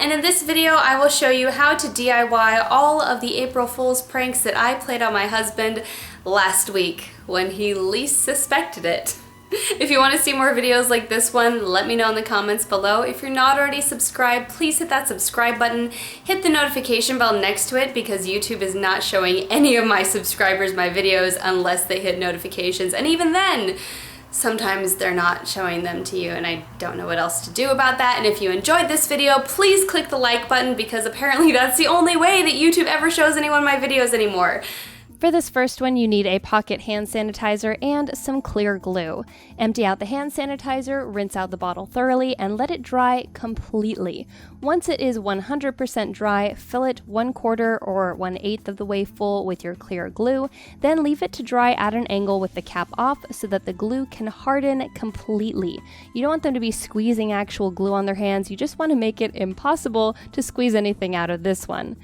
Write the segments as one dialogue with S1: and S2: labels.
S1: and in this video I will show you how to DIY all of the April Fool's pranks that I played on my husband last week when he least suspected it. If you want to see more videos like this one, let me know in the comments below. If you're not already subscribed, please hit that subscribe button. Hit the notification bell next to it because YouTube is not showing any of my subscribers my videos unless they hit notifications. And even then, sometimes they're not showing them to you and I don't know what else to do about that. And if you enjoyed this video, please click the like button because apparently that's the only way that YouTube ever shows anyone my videos anymore.
S2: For this first one, you need a pocket hand sanitizer and some clear glue. Empty out the hand sanitizer, rinse out the bottle thoroughly, and let it dry completely. Once it is 100% dry, fill it 1/4 or 1/8 of the way full with your clear glue, then leave it to dry at an angle with the cap off so that the glue can harden completely. You don't want them to be squeezing actual glue on their hands, you just want to make it impossible to squeeze anything out of this one.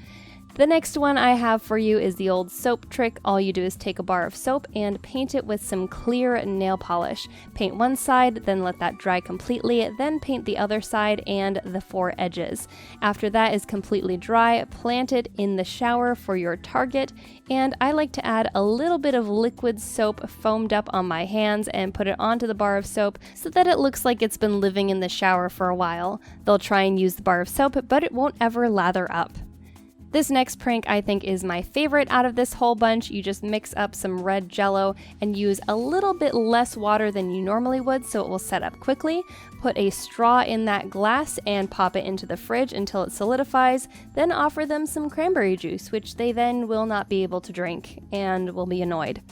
S2: The next one I have for you is the old soap trick. All you do is take a bar of soap and paint it with some clear nail polish. Paint one side, then let that dry completely, then paint the other side and the 4 edges. After that is completely dry, plant it in the shower for your target, and I like to add a little bit of liquid soap foamed up on my hands and put it onto the bar of soap so that it looks like it's been living in the shower for a while. They'll try and use the bar of soap, but it won't ever lather up. This next prank I think is my favorite out of this whole bunch. You just mix up some red Jell-O and use a little bit less water than you normally would so it will set up quickly. Put a straw in that glass and pop it into the fridge until it solidifies. Then offer them some cranberry juice, which they then will not be able to drink and will be annoyed.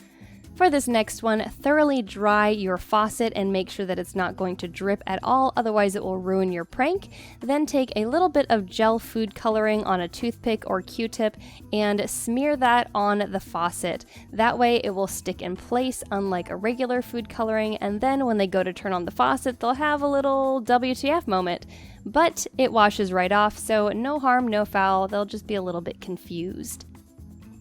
S2: For this next one, thoroughly dry your faucet and make sure that it's not going to drip at all, otherwise it will ruin your prank. Then take a little bit of gel food coloring on a toothpick or Q-tip and smear that on the faucet. That way it will stick in place unlike a regular food coloring, and then when they go to turn on the faucet, they'll have a little WTF moment. But it washes right off, so no harm, no foul, they'll just be a little bit confused.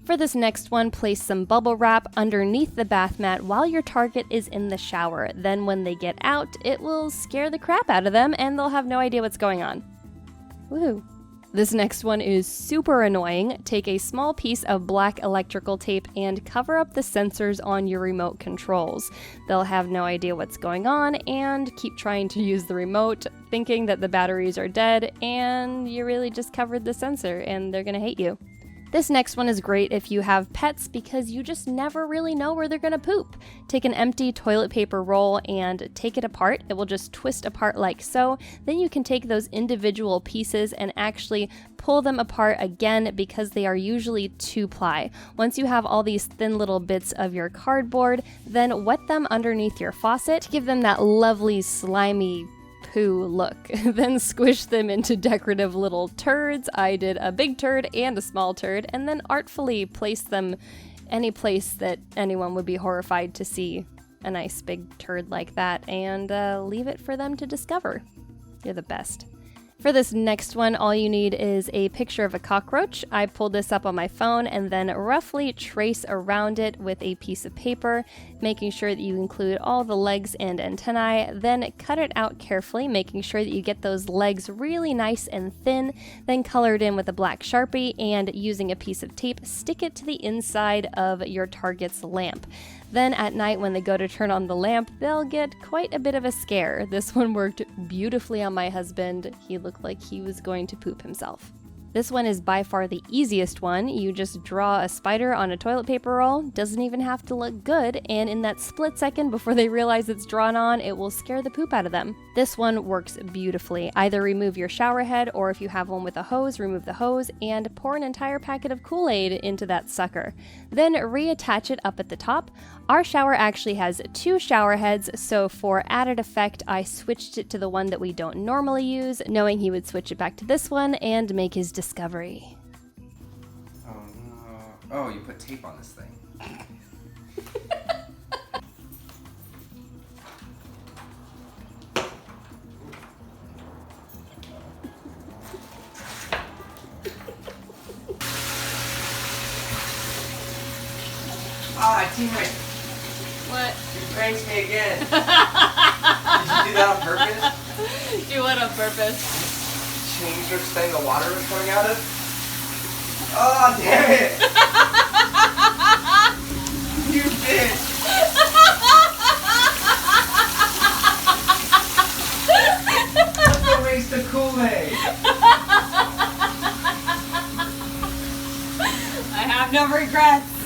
S2: For this next one, place some bubble wrap underneath the bath mat while your target is in the shower. Then when they get out, it will scare the crap out of them and they'll have no idea what's going on. Woohoo! This next one is super annoying. Take a small piece of black electrical tape and cover up the sensors on your remote controls. They'll have no idea what's going on and keep trying to use the remote, thinking that the batteries are dead, and you really just covered the sensor and they're gonna hate you. This next one is great if you have pets because you just never really know where they're gonna poop. Take an empty toilet paper roll and take it apart. It will just twist apart like so. Then you can take those individual pieces and actually pull them apart again because they are usually 2-ply. Once you have all these thin little bits of your cardboard, then wet them underneath your faucet to give them that lovely slimy poo look. Then squish them into decorative little turds. I did a big turd and a small turd, and then artfully place them any place that anyone would be horrified to see a nice big turd like that, and leave it for them to discover. You're the best. For this next one, all you need is a picture of a cockroach. I pulled this up on my phone and then roughly trace around it with a piece of paper, making sure that you include all the legs and antennae. Then cut it out carefully, making sure that you get those legs really nice and thin. Then color it in with a black Sharpie and using a piece of tape, stick it to the inside of your target's lamp. Then at night when they go to turn on the lamp, they'll get quite a bit of a scare. This one worked beautifully on my husband. He looked like he was going to poop himself. This one is by far the easiest one. You just draw a spider on a toilet paper roll. Doesn't even have to look good, and in that split second before they realize it's drawn on, it will scare the poop out of them. This one works beautifully. Either remove your shower head, or if you have one with a hose, remove the hose and pour an entire packet of Kool-Aid into that sucker. Then reattach it up at the top. Our shower actually has 2 shower heads, so for added effect, I switched it to the one that we don't normally use, knowing he would switch it back to this one and make his discovery.
S3: Oh no. Oh, you put tape on this thing. Ah, teammate.
S1: What?
S3: You pranked me again. Did you do that on purpose?
S1: Do what on purpose?
S3: change which thing the water was coming out of? Oh, damn it! You bitch! That's a waste of Kool-Aid!
S4: I have no regrets.